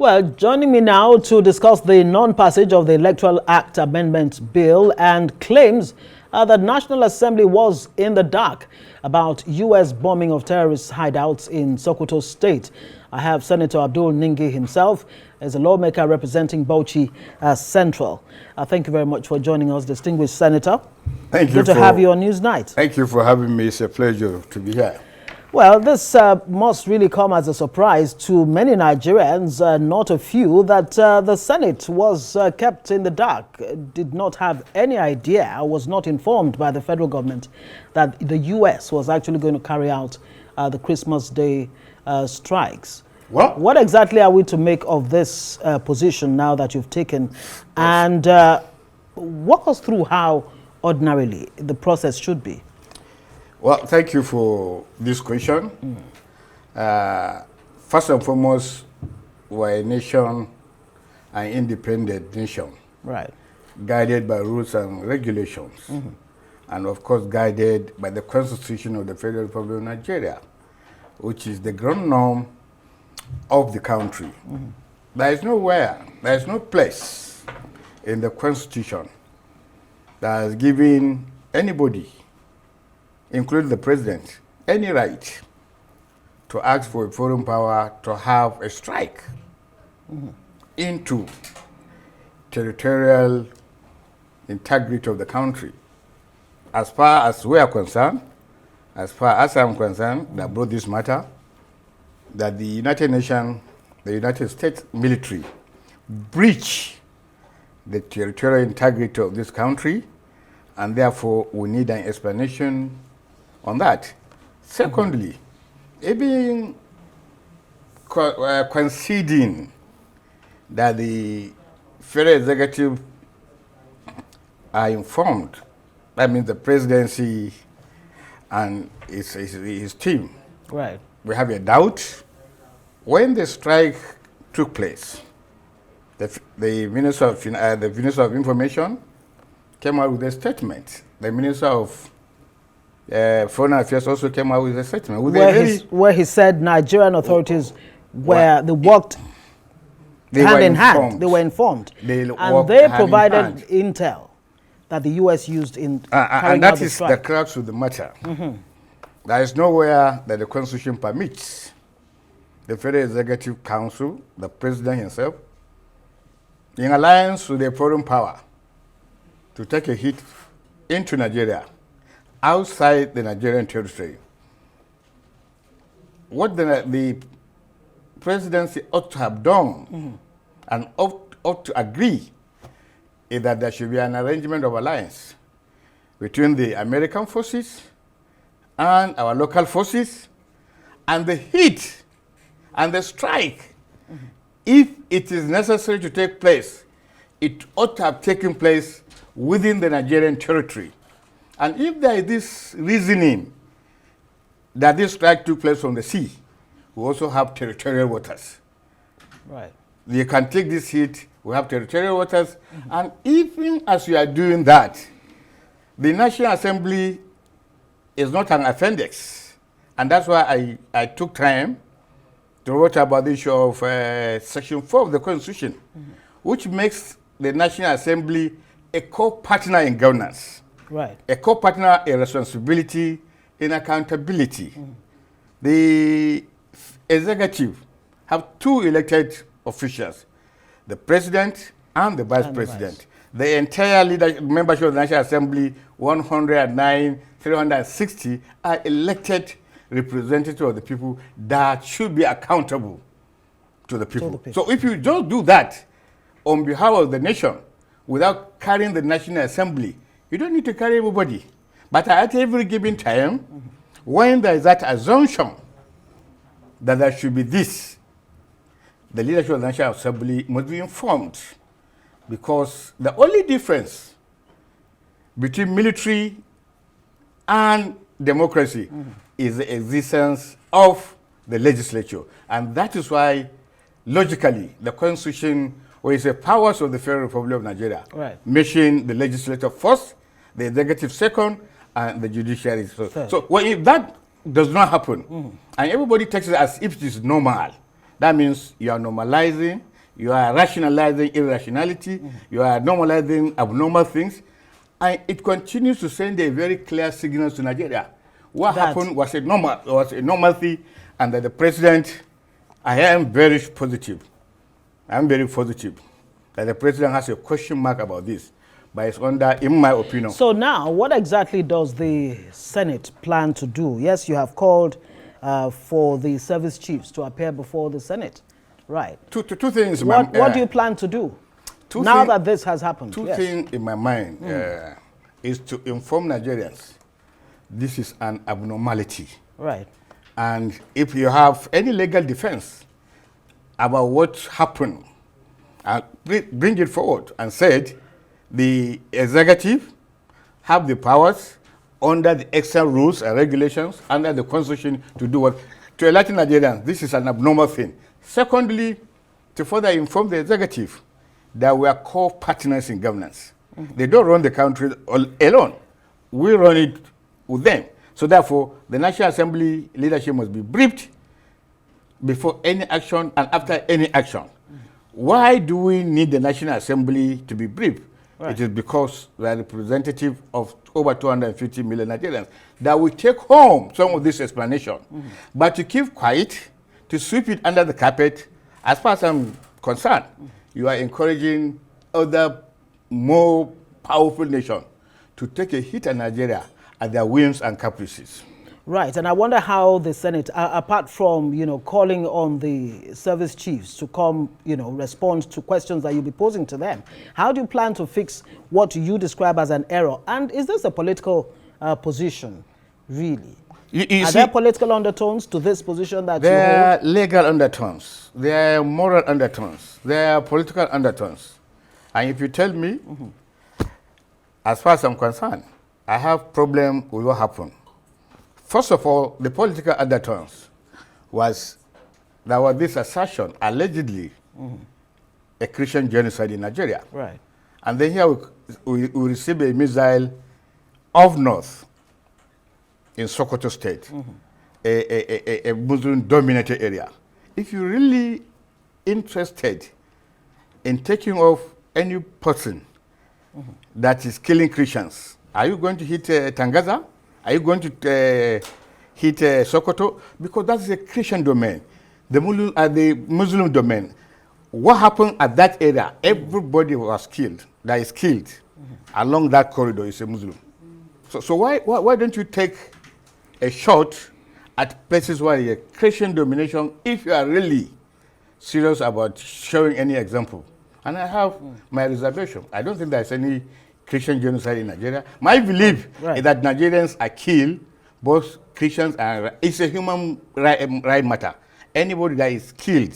Well, joining me now to discuss the non-passage of the Electoral Act Amendment Bill and claims that National Assembly was in the dark about U.S. bombing of terrorist hideouts in Sokoto State. I have Senator Abdul Ningi himself as a lawmaker representing Bauchi Central. Thank you very much for joining us, distinguished Senator. Thank you. Good to have you on Newsnight. Thank you for having me. It's a pleasure to be here. Well, this must really come as a surprise to many Nigerians, not a few, that the Senate was kept in the dark, did not have any idea, was not informed by the federal government that the U.S. was actually going to carry out the Christmas Day strikes. Well, what exactly are we to make of this position now that you've taken? And walk us through how ordinarily the process should be. Well, thank you for this question. First and foremost, we're a nation, an independent nation. Right. Guided by rules and regulations. And of course, guided by the Constitution of the Federal Republic of Nigeria, which is the ground norm of the country. There is no place in the Constitution that has given anybody, including the president, any right to ask for a foreign power to have a strike into territorial integrity of the country. As far as we are concerned, as far as I'm concerned, that brought this matter, that the United Nations, the United States military, breach the territorial integrity of this country, and therefore we need an explanation on that. Secondly, even conceding that the federal executive are informed, that means the presidency and his team. Right. We have a doubt. When the strike took place, the Minister of Information came out with a statement. The Minister of Foreign Affairs also came out with a statement. Where he said Nigerian authorities they worked hand in hand. They were informed. And they provided intel that the U.S. used in carrying out the strike. And that is the crux of the matter. There is nowhere that the Constitution permits the Federal Executive Council, the President himself, in alliance with a foreign power, to take a hit into Nigeria, outside the Nigerian territory. What the presidency ought to have done and ought to agree is that there should be an arrangement of alliance between the American forces and our local forces, and the hit and the strike, if it is necessary to take place, it ought to have taken place within the Nigerian territory. And if there is this reasoning that this strike took place from the sea, we also have territorial waters. Right. You can take this hit, we have territorial waters, and even as you are doing that, the National Assembly is not an appendix. And that's why I took time to write about the issue of Section 4 of the Constitution, which makes the National Assembly a co-partner in governance. Right. A co-partner in responsibility, in accountability. The executive have two elected officials, the president and the vice president. The entire membership of the National Assembly, 109, 360, are elected representatives of the people that should be accountable to the people. So if you don't do that on behalf of the nation without carrying the National Assembly, you don't need to carry everybody. But at every given time, when there is that assumption that there should be this, the leadership of the National Assembly must be informed, because the only difference between military and democracy is the existence of the legislature. And that is why, logically, the Constitution, where it says powers of the Federal Republic of Nigeria, mention the legislature first, the executive second, and the judiciary. So well, if that does not happen, and everybody takes it as if it is normal, that means you are normalizing You are rationalizing irrationality. You are normalizing abnormal things. And it continues to send a very clear signal to Nigeria. What happened was a normalcy, and that the president, I am very positive. I'm very positive that the president has a question mark about this. But it's under, in my opinion. So now, what exactly does the Senate plan to do? Yes, you have called for the service chiefs to appear before the Senate. Right. Two things. What do you plan to do now that this has happened? Two things in my mind is to inform Nigerians this is an abnormality. Right. And if you have any legal defense about what happened, bring it forward and said the executive have the powers under the external rules and regulations, under the constitution to do what? To enlighten Nigerians, this is an abnormal thing. Secondly, to further inform the executive that we are core partners in governance. They don't run the country alone. We run it with them. So therefore, the National Assembly leadership must be briefed before any action and after any action. Why do we need the National Assembly to be briefed? Right. It is because we are representative of over 250 million Nigerians that will take home some of this explanation. But to keep quiet, to sweep it under the carpet, as far as I'm concerned, you are encouraging other more powerful nations to take a hit at Nigeria at their whims and caprices. Right, and I wonder how the Senate, apart from, calling on the service chiefs to come, respond to questions that you'll be posing to them, how do you plan to fix what you describe as an error? And is this a political position, really? Are there political undertones to this position that you hold? There are legal undertones. There are moral undertones. There are political undertones. And if you tell me, as far as I'm concerned, I have problem with what happened. First of all, the political undertones was there was this assertion, allegedly, a Christian genocide in Nigeria. Right. And then here we received a missile of north in Sokoto State, a Muslim-dominated area. If you're really interested in taking off any person that is killing Christians, are you going to hit Tangaza? Are you going to hit Sokoto? Because that's a Christian domain. The Muslim domain. What happened at that area? Everybody was killed. That is killed along that corridor is a Muslim. So why don't you take a shot at places where a Christian domination if you are really serious about showing any example? And I have my reservation. I don't think there's any Christian genocide in Nigeria. My belief is that Nigerians are killed, both Christians and it's a human right matter. Anybody that is killed,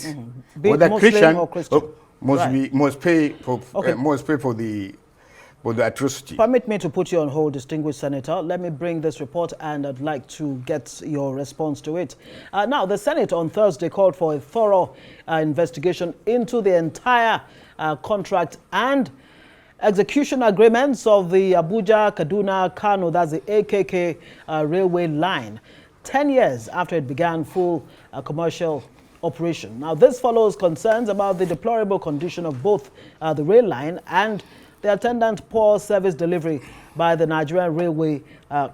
whether Muslim Christian or Christian, must pay for the atrocity. Permit me to put you on hold, distinguished Senator. Let me bring this report and I'd like to get your response to it. Now, the Senate on Thursday called for a thorough investigation into the entire contract and execution agreements of the Abuja-Kaduna Kano, that's the AKK railway line, 10 years after it began full commercial operation. Now, this follows concerns about the deplorable condition of both the rail line and the attendant poor service delivery by the Nigerian Railway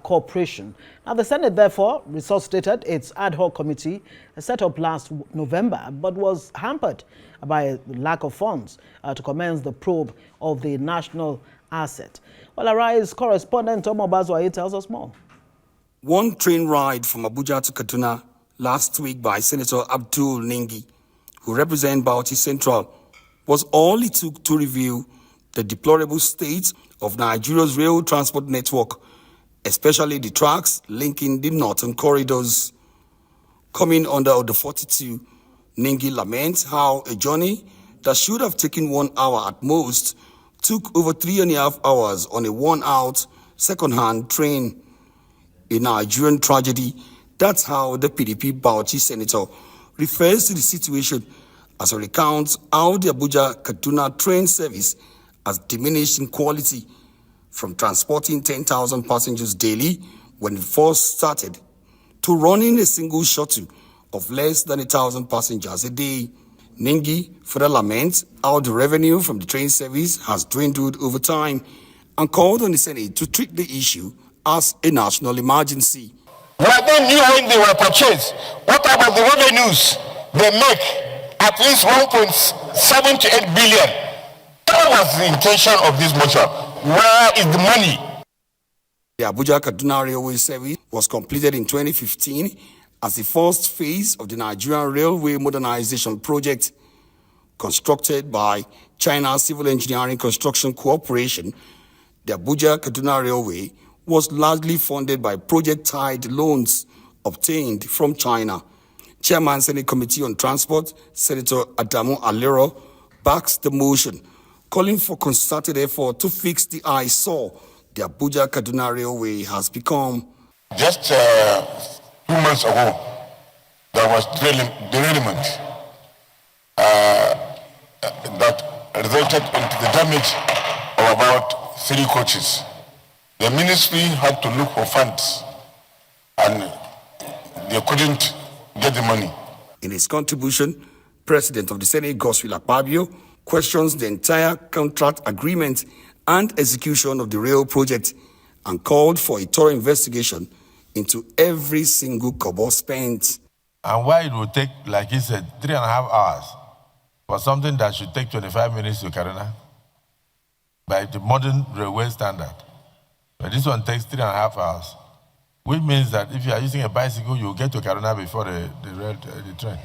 Corporation. Now, the Senate, therefore, resuscitated its ad hoc committee set up last November, but was hampered by a lack of funds to commence the probe of the national asset. Well, Arise correspondent Tomo Bazwai tells us more. One train ride from Abuja to Kaduna last week by Senator Abdul Ningi, who represents Bauchi Central, was all it took to reveal the deplorable state of Nigeria's rail transport network, especially the tracks linking the northern corridors. Coming under the 42, Ningi laments how a journey that should have taken 1 hour at most took over 3.5 hours on a worn-out second-hand train. A Nigerian tragedy. That's how the PDP Bauchi senator refers to the situation as he recounts how the Abuja-Kaduna train service has diminished in quality from transporting 10,000 passengers daily when it first started to running a single shuttle of less than 1,000 passengers a day. Ningi further laments how the revenue from the train service has dwindled over time and called on the Senate to treat the issue as a national emergency. Well, they knew when they were purchased. What about the revenues they make? At least 1.7 to 8 billion. That was the intention of this motion. Where is the money? The Abuja-Kaduna railway service was completed in 2015 as the first phase of the Nigerian Railway Modernization Project. Constructed by China's Civil Engineering Construction Corporation, the Abuja-Kaduna Railway was largely funded by project-tied loans obtained from China. Chairman Senate Committee on Transport, Senator Adamu Alero, backs the motion, calling for concerted effort to fix the eyesore the Abuja-Kaduna Railway has become. Just a few months ago, there was derailment that resulted into the damage of about 3 coaches. The ministry had to look for funds and they couldn't get the money. In his contribution, President of the Senate, Godswill Akpabio, questions the entire contract agreement and execution of the rail project and called for a thorough investigation into every single kobo spent. And why it will take, like he said, 3.5 hours for something that should take 25 minutes to Kaduna by the modern railway standard. But this one takes 3.5 hours, which means that if you are using a bicycle, you'll get to Kaduna before the train.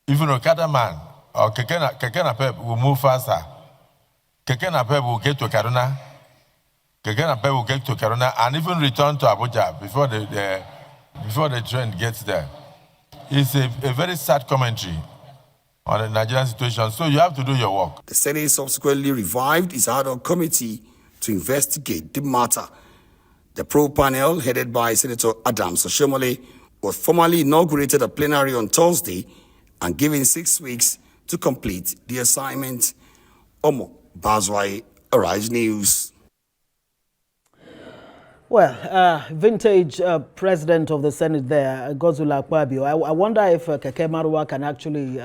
If an Okada man or Keke Napep will move faster, Keke Napep will get to Kaduna, Keke Napep will get to Kaduna and even return to Abuja before the train gets there. It's a very sad commentary on the Nigerian situation, so you have to do your work. The Senate subsequently revived its ad hoc committee to investigate the matter. The probe panel, headed by Senator Adams Oshomole, was formally inaugurated at plenary on Thursday and given 6 weeks to complete the assignment. Omo Bazwai, Arise News. Well, vintage president of the Senate there, Godswill Akpabio. I wonder if Keke Marwa can actually,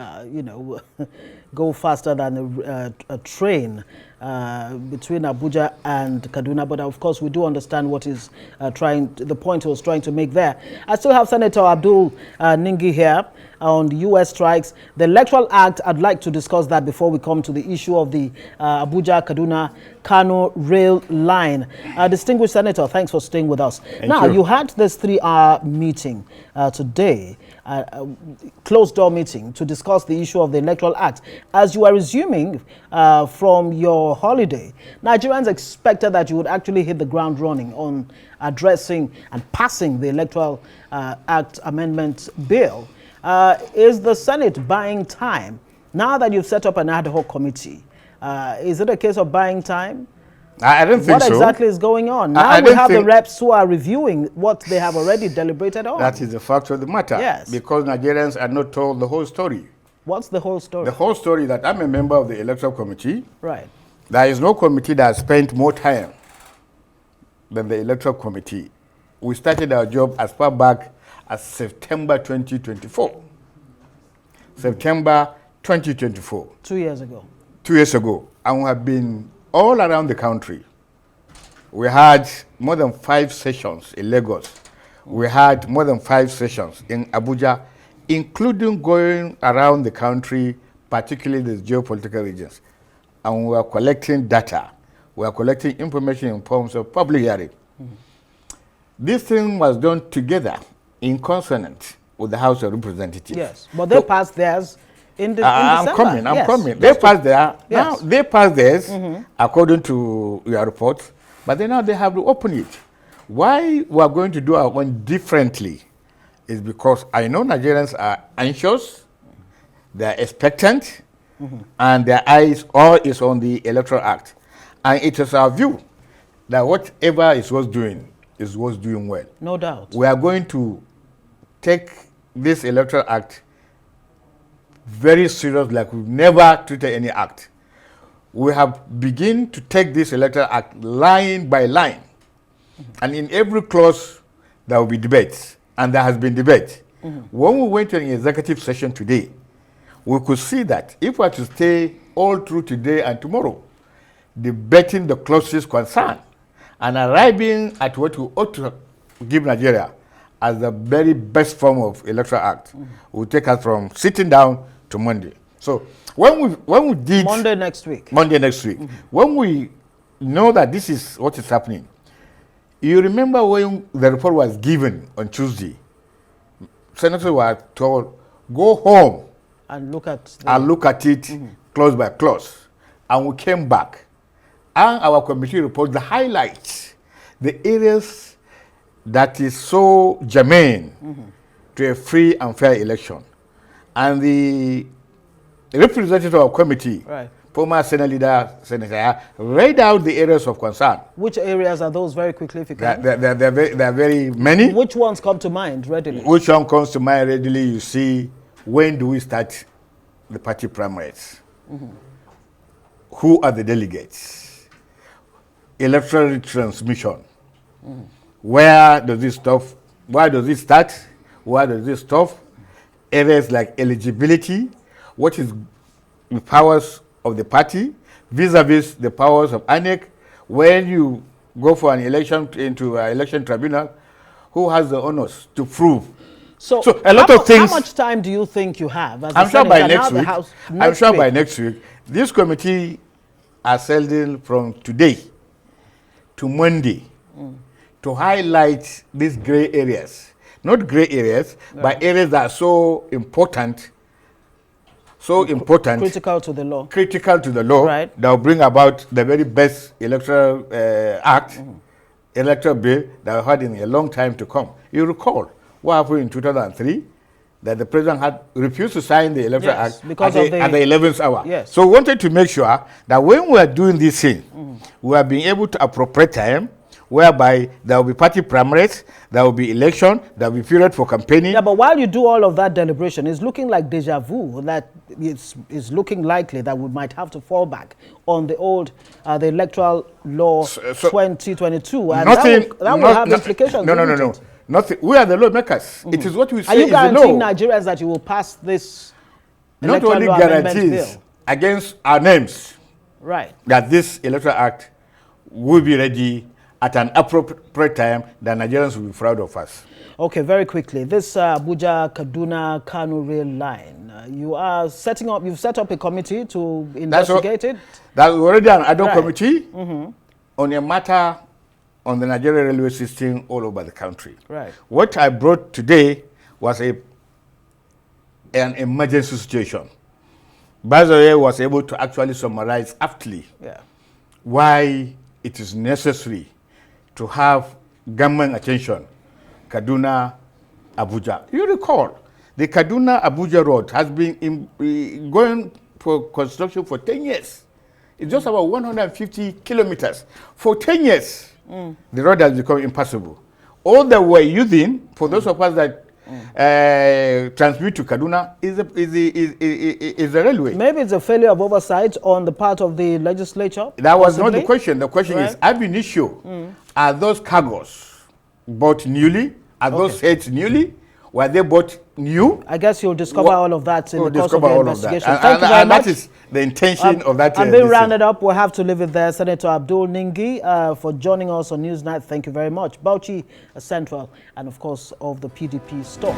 go faster than a train between Abuja and Kaduna. But of course, we do understand what is the point he was trying to make there. I still have Senator Abdul Ningi here on the U.S. strikes. The Electoral Act, I'd like to discuss that before we come to the issue of the Abuja-Kaduna Kano rail line. Distinguished Senator, thanks for staying with us. Now, you had this 3-hour meeting today, closed-door meeting, to discuss the issue of the Electoral Act. As you are resuming from your holiday, Nigerians expected that you would actually hit the ground running on addressing and passing the Electoral Act Amendment Bill. Is the Senate buying time? Now that you've set up an ad hoc committee, is it a case of buying time? I don't think so. What exactly is going on? Now we have the reps who are reviewing what they have already deliberated on. That is the fact of the matter. Yes. Because Nigerians are not told the whole story. What's the whole story? The whole story that I'm a member of the Electoral Committee. Right. There is no committee that has spent more time than the Electoral Committee. We started our job as far back as September 2024. September 2024. 2 years ago. 2 years ago. And we have been all around the country. We had more than 5 sessions in Lagos. We had more than 5 sessions in Abuja, including going around the country, particularly the geopolitical regions. And we are collecting data. We are collecting information in forms of public hearing. This thing was done together in consonance with the House of Representatives. Yes, but they passed theirs in December. I'm coming. They passed theirs. Now they passed theirs according to your report, but then now they have to open it. Why we are going to do our one differently is because I know Nigerians are anxious, they are expectant, and their eyes all is on the Electoral Act. And it is our view that whatever is worth doing is worth doing well. No doubt. We are going to take this Electoral Act very serious, like we've never treated any act. We have begun to take this Electoral Act line by line. And in every clause, there will be debates. And there has been debate. When we went to an executive session today, we could see that if we are to stay all through today and tomorrow, debating the closest concern and arriving at what we ought to give Nigeria as the very best form of Electoral Act, will take us from sitting down to Monday. So when we did Monday next week, when we know that this is what is happening, you remember when the report was given on Tuesday, senators were told, go home and look at it clause by clause. And we came back, and our committee report the highlights, the areas that is so germane to a free and fair election. And the representative of committee, former Senate leader, Senator, read out the areas of concern. Which areas are those, very quickly, if you can? There are very many. Which ones come to mind readily? Which one comes to mind readily? You see, when do we start the party primaries? Who are the delegates? Electoral transmission. Where does this stop? Where does it start? Where does it stop? Areas like eligibility. What is the powers of the party vis-a-vis the powers of ANEC? When you go for an election into an election tribunal, who has the honors to prove? So a lot of things. How much time do you think you have? As I'm sure by next week. By next week, this committee are holding from today to Monday to highlight these gray areas. Not gray areas, but areas that are so important. Critical to the law. Critical to the law. Right. That will bring about the very best electoral act, electoral bill that we had in a long time to come. You recall what happened in 2003, that the president had refused to sign the Electoral Act at the 11th hour. Yes. So we wanted to make sure that when we are doing this thing, we are being able to appropriate time whereby there will be party primaries, there will be election, there will be period for campaigning. Yeah, but while you do all of that deliberation, it's looking like deja vu, that it's looking likely that we might have to fall back on the old, the electoral law 2022. And that will have implications. No. Nothing. We are the lawmakers. It is what we say Are you is the law. guaranteeing Nigerians that you will pass this not only guarantees against our names, that this Electoral Act will be ready at an appropriate time, that Nigerians will be proud of us. Okay, very quickly, this Abuja-Kaduna Kano rail line, you've set up a committee to investigate it? That's already an ad hoc committee on a matter on the Nigerian railway system all over the country. What I brought today was an emergency situation. Bazoye was able to actually summarize aptly why it is necessary to have government attention, Kaduna, Abuja. You recall, the Kaduna-Abuja road has been going for construction for 10 years. It's just about 150 kilometers. For 10 years, the road has become impassable. All that we're using, for those of us that transmit to Kaduna, is the railway. Maybe it's a failure of oversight on the part of the legislature? That was not the question. The question is, ab initio, are those cargoes bought newly? Are those heads newly? Were they bought new? I guess you'll discover all of that in the course of the investigation. Thank you very much. That is the intention of that. I'm being rounded up. We'll have to leave it there. Senator Abdul Ningi, for joining us on Newsnight. Thank you very much. Bauchi Central, and of course of the PDP stock.